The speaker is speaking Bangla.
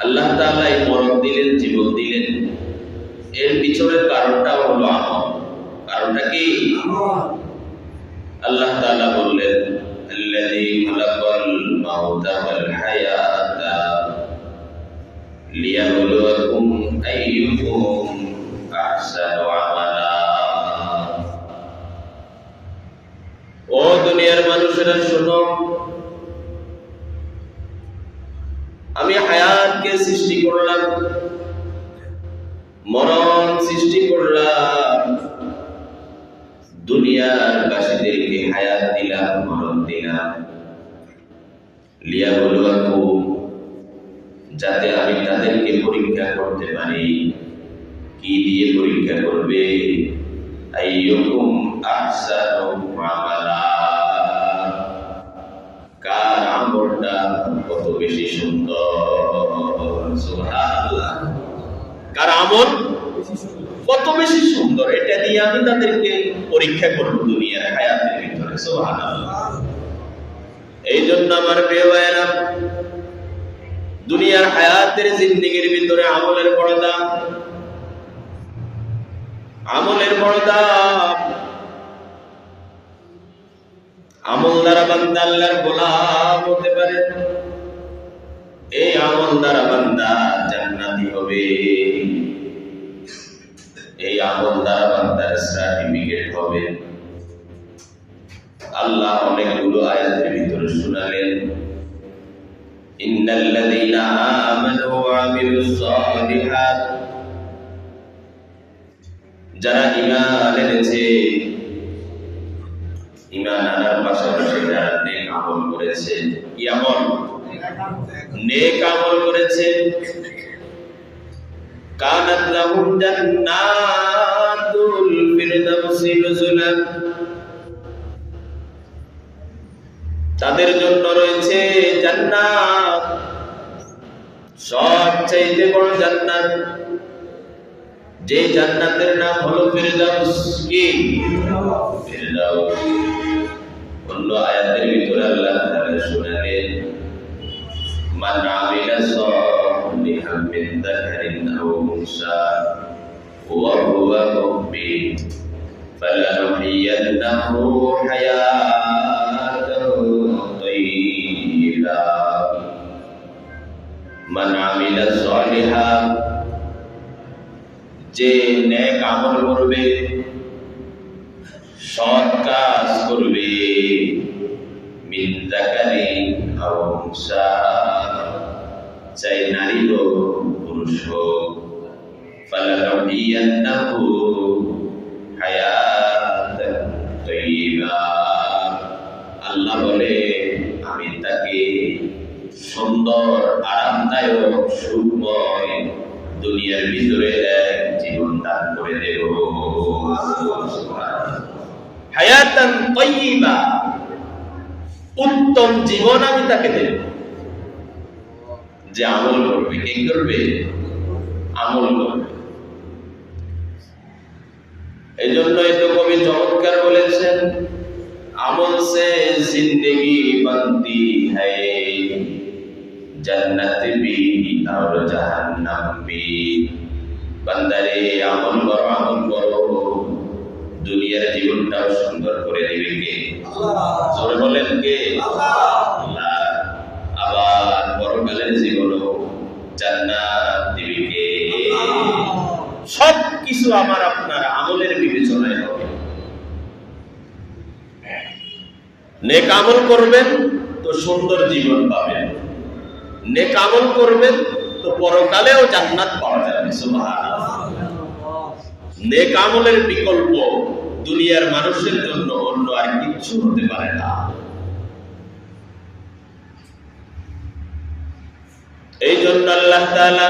আল্লাহ তাআলা এই মরণ দিলেন, জীবন দিলেন, এর পিছনের কারণটা হলো আমল। কারণটা কি? আল্লাহ তাআলা বললেন, আল্লাযী খালাকাল মাউতা ওয়াল হায়াতা লিয়াবলুয়াকুম আইয়ুকুম আহসানু আমালা। ও দুনিয়ার মানুষেরা শোনো, আমি হায়াতকে সৃষ্টি করলাম, মরণ সৃষ্টি করলাম, দুনিয়ার বাসীদেরকে হায়াত দিলাম, মরণ দিলাম, লিয়াবলুয়াকুম, যাতে আমি তাদেরকে পরীক্ষা করতে পারি। কি দিয়ে পরীক্ষা করবে? আইয়ুকুম আহসানু আমালা, কার আমলটা কত বেশি সুন্দর। সুবহানাল্লাহ, কার আমল কত বেশি সুন্দর, এটা দিয়ে আমি তাদেরকে পরীক্ষা করব দুনিয়ার হায়াতের ভিতরে। সুবহানাল্লাহ। এই জন্য আমার প্রিয় ভাইয়েরা, দুনিয়ার হায়াতের জিন্দেগির ভিতরে আমলের বড় দাম, আমলের বড় দাম। আমল দ্বারা বান্দা আল্লাহর গোলাম হতে পারে, এই আমল দ্বারা বান্দা জান্নাতি হবে, এই আমল দ্বারা বান্দার সার্টিফিকেট হবে। আল্লাহ অনেকগুলো আয়াতের ভিতরে শুনালেন, ইন্নাল্লাযীনা আমানু ওয়া আমিলুস সালিহাত, যারা ঈমান এনেছে, ঈমান আনার পাশাপাশি যারা নেক আমল করেছে। কি আমল? নেক আমল করেছে। কানাত লাহুম জান্নাতুল ফিরদাউসি নুজুলান, তাদের জন্য রয়েছে জান্নাত, সবচেয়ে বড় জান্নাত, যে জান্নাতের নাম হলো ফিরদাউস। কি? ফিরদাউস। অন্য আয়াতের ভিতরে আল্লাহ তাআলা শুনালেন, মান আমিলা সালিহান মিন যাকারিন আও উনসা ওয়া হুয়া মুমিন ফালানুহইয়ান্নাহু হায়াতান তাইয়্যিবা। মান আমিলা সালিহান, যে নেক আমল করবে, সৎ কাজ করবে, মিন যাকারিন আও উনসা, চাই নারী হোক পুরুষ হোক, ফালানুহইয়ান্নাহু হায়াতান তাইয়্যিবা, আল্লাহ বলে আমি তাকে সুন্দর, আরামদায়ক, সুখময় দুনিয়ার ভিতরে এক জীবন দান করে দেব। হায়াতান তাইয়্যিবা, উত্তম জীবন আমি তাকে দেব। যে আমল করবে, কে করবে? আমল করবে। এই জন্যই তো কবি চমৎকার বলেছেন, আমল সে জিন্দেগি बनती है, जन्नत भी और जहन्नम भी। বান্দারে আমল করো, দুনিয়ার জীবনটাও সুন্দর করে দিবে কে? আল্লাহ। জোরে বলেন কে? আল্লাহ। আবার পরকালের জীবনও জান্নাত দিবে কে? সব কিছু আমার আপনার আমলের বিবেচনায় হবে। নেক আমল করবেন তো সুন্দর জীবন পাবেন, নেক আমল করবেন তো পরকালেও জান্নাত পাওয়া যাবে। সুবহানাল্লাহ। নেক আমলের বিকল্প দুনিয়ার মানুষের জন্য অন্য আর কিছু হতে পারে না। এই জন্য আল্লাহ তাআলা